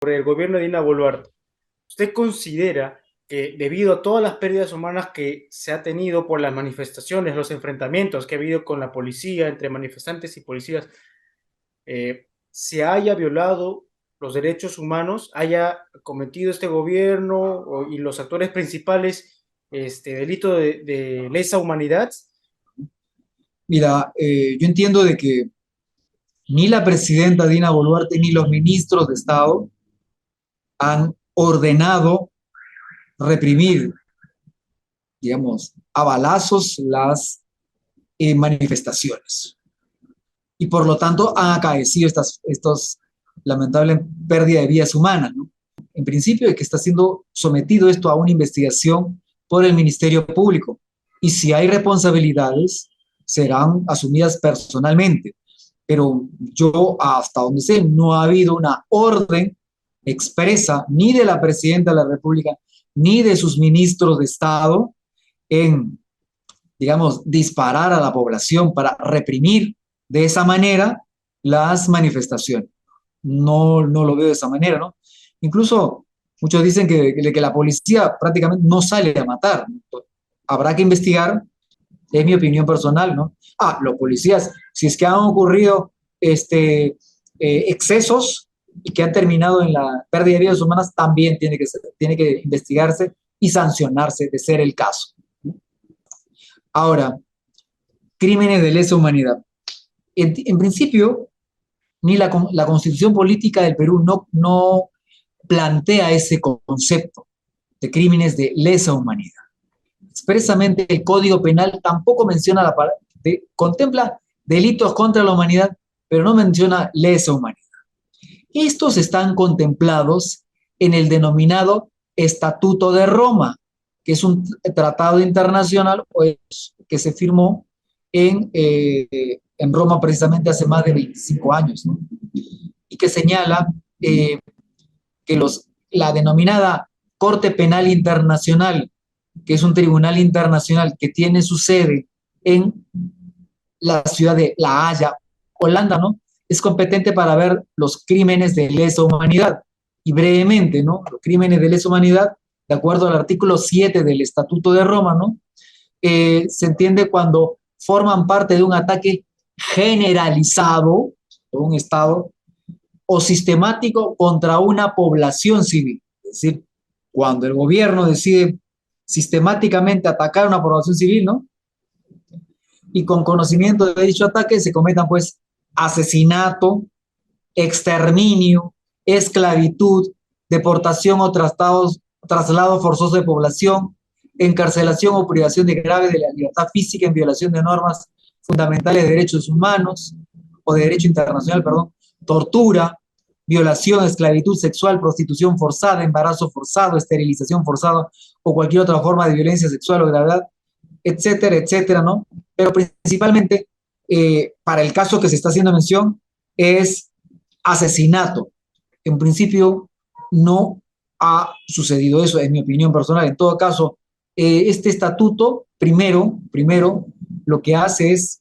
por el gobierno de Dina Boluarte. ¿Usted considera que debido a todas las pérdidas humanas que se ha tenido por las manifestaciones, los enfrentamientos que ha habido con la policía, entre manifestantes y policías, se haya violado los derechos humanos, haya cometido este gobierno y los actores principales este delito de lesa humanidad? Mira, yo entiendo de que ni la presidenta Dina Boluarte ni los ministros de Estado han ordenado reprimir, digamos, a balazos las manifestaciones. Y por lo tanto han acaecido estos lamentables pérdidas de vidas humanas, ¿no? En principio, de que está siendo sometido esto a una investigación por el Ministerio Público. Y si hay responsabilidades, serán asumidas personalmente. Pero yo, hasta donde sé, no ha habido una orden expresa ni de la presidenta de la República ni de sus ministros de Estado en, digamos, disparar a la población para reprimir de esa manera las manifestaciones. No lo veo de esa manera, ¿no? Incluso muchos dicen que la policía prácticamente no sale a matar, ¿no? Habrá que investigar, es mi opinión personal, ¿no? Los policías, si es que han ocurrido excesos y que han terminado en la pérdida de vidas humanas, también tiene que investigarse y sancionarse de ser el caso. Ahora, crímenes de lesa humanidad. En principio, ni la Constitución Política del Perú no plantea ese concepto de crímenes de lesa humanidad. Expresamente el Código Penal tampoco menciona contempla delitos contra la humanidad, pero no menciona lesa humanidad. Estos están contemplados en el denominado Estatuto de Roma, que es un tratado internacional que se firmó en Roma precisamente hace más de 25 años, ¿no? Y que señala que la denominada Corte Penal Internacional, que es un tribunal internacional que tiene su sede en la ciudad de La Haya, Holanda, ¿no? Es competente para ver los crímenes de lesa humanidad. Y brevemente, ¿no? Los crímenes de lesa humanidad, de acuerdo al artículo 7 del Estatuto de Roma, ¿no? Se entiende cuando forman parte de un ataque generalizado de un Estado o sistemático contra una población civil. Es decir, cuando el gobierno decide sistemáticamente atacar a una población civil, ¿no? Y con conocimiento de dicho ataque se cometan, pues, asesinato, exterminio, esclavitud, deportación o traslado forzoso de población, encarcelación o privación de grave de la libertad física en violación de normas fundamentales de derechos humanos o de derecho internacional, perdón, tortura, violación, esclavitud sexual, prostitución forzada, embarazo forzado, esterilización forzada o cualquier otra forma de violencia sexual o gravedad, etcétera, etcétera, ¿no? Pero principalmente, para el caso que se está haciendo mención, es asesinato. En principio, no ha sucedido eso, en mi opinión personal. En todo caso, este estatuto, primero, lo que hace es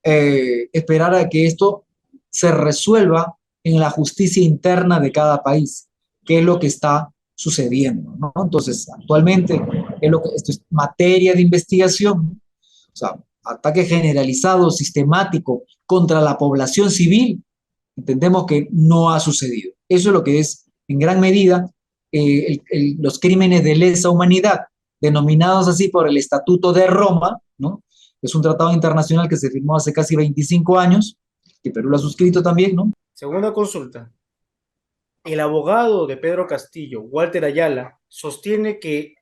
esperar a que esto se resuelva en la justicia interna de cada país, que es lo que está sucediendo, ¿no? Entonces, actualmente, esto es materia de investigación, o sea, ataque generalizado, sistemático contra la población civil, entendemos que no ha sucedido. Eso es lo que es, en gran medida, los crímenes de lesa humanidad, denominados así por el Estatuto de Roma, ¿no? Es un tratado internacional que se firmó hace casi 25 años, que Perú lo ha suscrito también, ¿no? Segunda consulta. El abogado de Pedro Castillo, Walter Ayala, sostiene que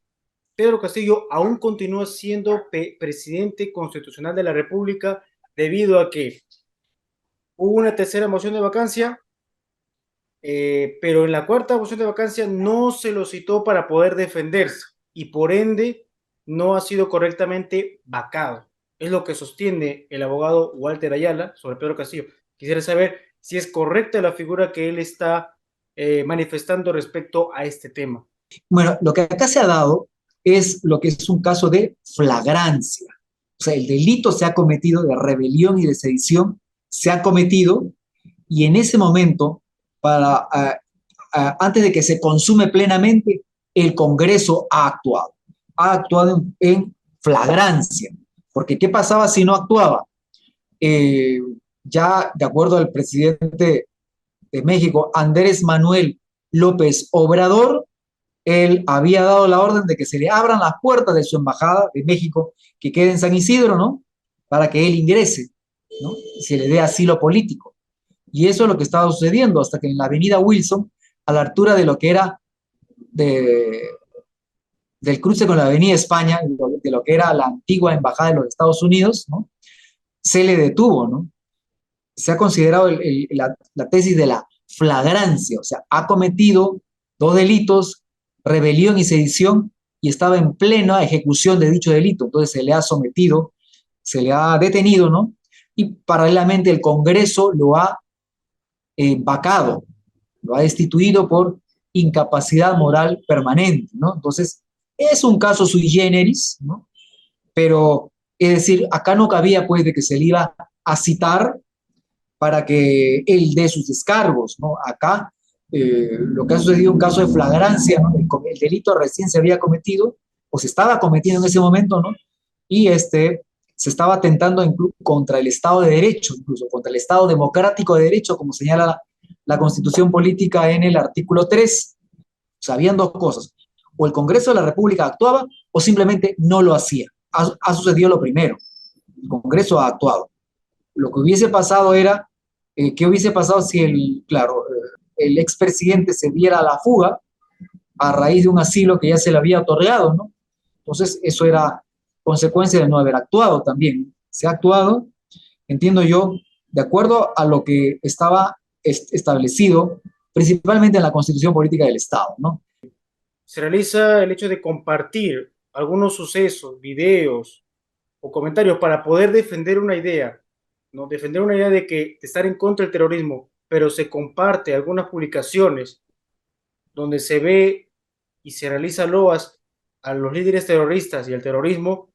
Pedro Castillo aún continúa siendo presidente constitucional de la República debido a que hubo una tercera moción de vacancia, pero en la cuarta moción de vacancia no se lo citó para poder defenderse y por ende no ha sido correctamente vacado. Es lo que sostiene el abogado Walter Ayala sobre Pedro Castillo. Quisiera saber si es correcta la figura que él está manifestando respecto a este tema. Bueno, lo que acá se ha dado es lo que es un caso de flagrancia. O sea, el delito se ha cometido de rebelión y de sedición, se ha cometido, y en ese momento, para antes de que se consume plenamente, el Congreso ha actuado en flagrancia, porque ¿qué pasaba si no actuaba? Eh, ya de acuerdo al presidente de México, Andrés Manuel López Obrador, él había dado la orden de que se le abran las puertas de su embajada de México, que quede en San Isidro, ¿no? Para que él ingrese, ¿no? Y se le dé asilo político. Y eso es lo que estaba sucediendo hasta que en la avenida Wilson, a la altura de lo que era de, del cruce con la avenida España, de lo que era la antigua embajada de los Estados Unidos, ¿no? Se le detuvo, ¿no? Se ha considerado la tesis de la flagrancia, o sea, ha cometido dos delitos, rebelión y sedición, y estaba en plena ejecución de dicho delito. Entonces se le ha sometido, se le ha detenido, ¿no? Y paralelamente el Congreso lo ha vacado, lo ha destituido por incapacidad moral permanente, ¿no? Entonces, es un caso sui generis, ¿no? Pero, es decir, acá no cabía, pues, de que se le iba a citar para que él dé sus descargos, ¿no? Acá lo que ha sucedido es un caso de flagrancia, ¿no? El delito recién se había cometido, o se estaba cometiendo en ese momento, ¿no? Y se estaba atentando contra el Estado de Derecho, incluso contra el Estado democrático de Derecho, como señala la Constitución Política en el artículo 3. O sea, habían dos cosas. O el Congreso de la República actuaba o simplemente no lo hacía. Ha sucedido lo primero. El Congreso ha actuado. Lo que hubiese pasado era, ¿qué hubiese pasado si el expresidente se diera a la fuga a raíz de un asilo que ya se le había otorgado, ¿no? Entonces, eso era consecuencia de no haber actuado también. Se ha actuado, entiendo yo, de acuerdo a lo que estaba establecido, principalmente en la Constitución Política del Estado, ¿no? Se realiza el hecho de compartir algunos sucesos, videos o comentarios para poder defender una idea, ¿no? Defender una idea de que de estar en contra del terrorismo, pero se comparte algunas publicaciones donde se ve y se realiza loas a los líderes terroristas y al terrorismo,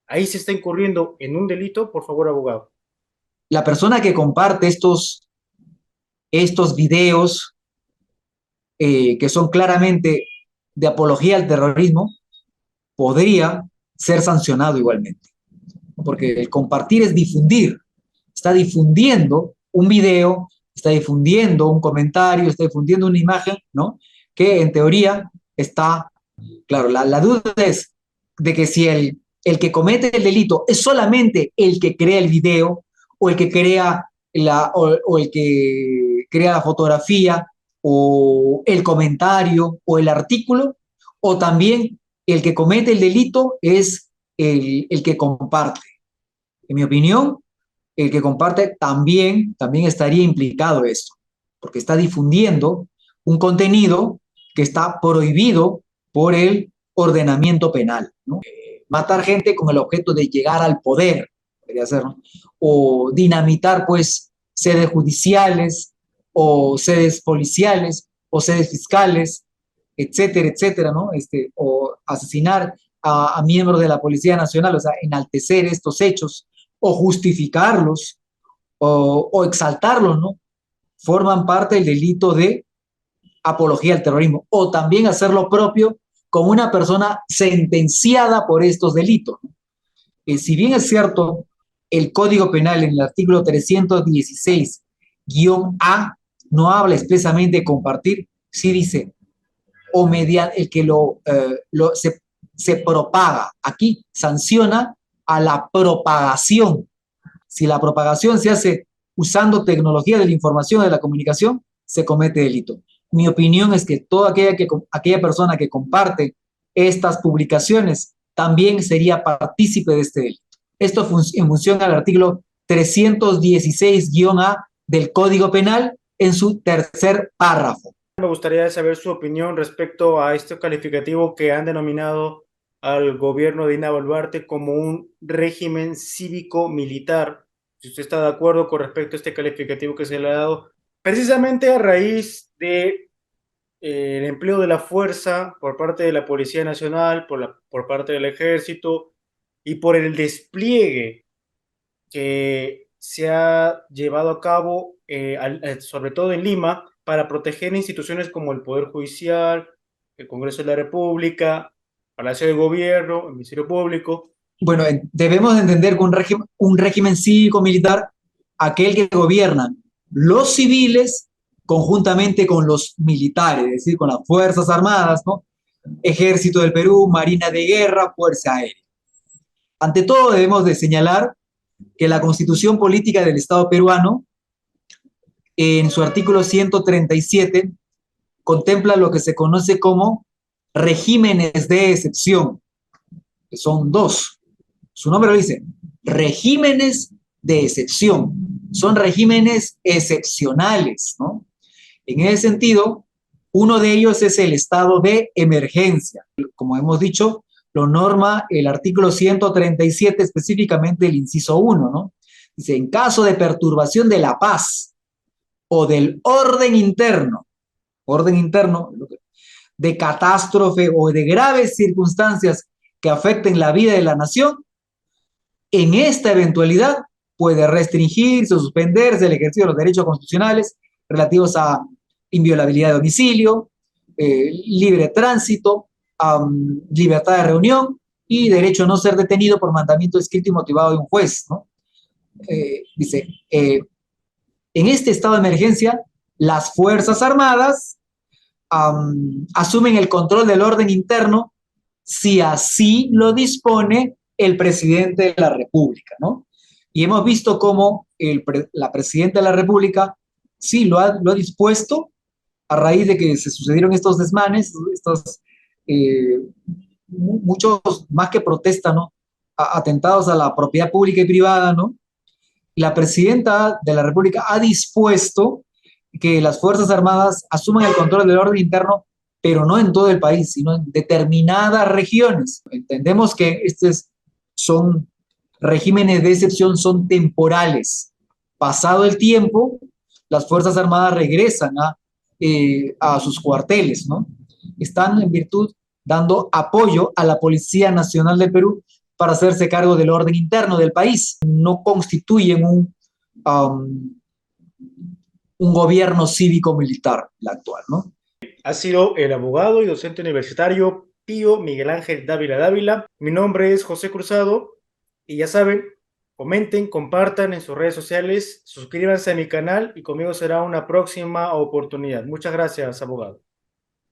ahí se está incurriendo en un delito, por favor, abogado. La persona que comparte estos videos que son claramente de apología al terrorismo, podría ser sancionado igualmente. Porque el compartir es difundir. Está difundiendo un video, está difundiendo un comentario, está difundiendo una imagen, ¿no? Que en teoría está, claro, la duda es de que si el que comete el delito es solamente el que crea el video o el que crea o el que crea la fotografía o el comentario o el artículo, o también el que comete el delito es el que comparte. En mi opinión, el que comparte también estaría implicado esto, porque está difundiendo un contenido que está prohibido por el ordenamiento penal, ¿no? Matar gente con el objeto de llegar al poder, podría ser, ¿no? O dinamitar, pues, sedes judiciales, o sedes policiales, o sedes fiscales, etcétera, etcétera, ¿no? O asesinar a miembros de la Policía Nacional, o sea, enaltecer estos hechos, o justificarlos, o exaltarlos, ¿no? Forman parte del delito de apología al terrorismo, o también hacer lo propio con una persona sentenciada por estos delitos, ¿no? Si bien es cierto, el Código Penal en el artículo 316-A no habla expresamente de compartir, sí dice, o mediante el que se propaga. Aquí sanciona a la propagación. Si la propagación se hace usando tecnología de la información, de la comunicación, se comete delito. Mi opinión es que toda aquella persona que comparte estas publicaciones también sería partícipe de este delito. Esto en función al artículo 316-A del Código Penal en su tercer párrafo. Me gustaría saber su opinión respecto a este calificativo que han denominado al gobierno de Dina Boluarte como un régimen cívico-militar. Si usted está de acuerdo con respecto a este calificativo que se le ha dado, precisamente a raíz de el empleo de la fuerza por parte de la Policía Nacional, por parte del Ejército y por el despliegue que se ha llevado a cabo, sobre todo en Lima, para proteger instituciones como el Poder Judicial, el Congreso de la República, Palacio de Gobierno, el Ministerio Público. Bueno, debemos entender que un régimen cívico-militar, aquel que gobiernan los civiles conjuntamente con los militares, es decir, con las Fuerzas Armadas, ¿no? Ejército del Perú, Marina de Guerra, Fuerza Aérea. Ante todo, debemos de señalar que la Constitución Política del Estado peruano, en su artículo 137, contempla lo que se conoce como regímenes de excepción, que son dos. Su nombre lo dice, regímenes de excepción. Son regímenes excepcionales, ¿no? En ese sentido, uno de ellos es el estado de emergencia. Como hemos dicho, lo norma el artículo 137, específicamente el inciso 1, ¿no? Dice, en caso de perturbación de la paz o del orden interno, de catástrofe o de graves circunstancias que afecten la vida de la nación, en esta eventualidad puede restringirse o suspenderse el ejercicio de los derechos constitucionales relativos a inviolabilidad de domicilio, libre tránsito, libertad de reunión y derecho a no ser detenido por mandamiento escrito y motivado de un juez, ¿no? Dice, en este estado de emergencia, las Fuerzas Armadas asumen el control del orden interno si así lo dispone el presidente de la República, ¿no? Y hemos visto cómo la presidenta de la República sí lo ha dispuesto a raíz de que se sucedieron estos desmanes, muchos más que protesta, ¿no? Atentados a la propiedad pública y privada, ¿no? La presidenta de la República ha dispuesto que las Fuerzas Armadas asuman el control del orden interno, pero no en todo el país, sino en determinadas regiones. Entendemos que estos son regímenes de excepción, son temporales. Pasado el tiempo, las Fuerzas Armadas regresan a sus cuarteles, ¿no? Están en virtud dando apoyo a la Policía Nacional del Perú para hacerse cargo del orden interno del país. No constituyen un gobierno cívico-militar, la actual, ¿no? Ha sido el abogado y docente universitario Pío Miguel Ángel Dávila Dávila. Mi nombre es José Cruzado y ya saben, comenten, compartan en sus redes sociales, suscríbanse a mi canal y conmigo será una próxima oportunidad. Muchas gracias, abogado.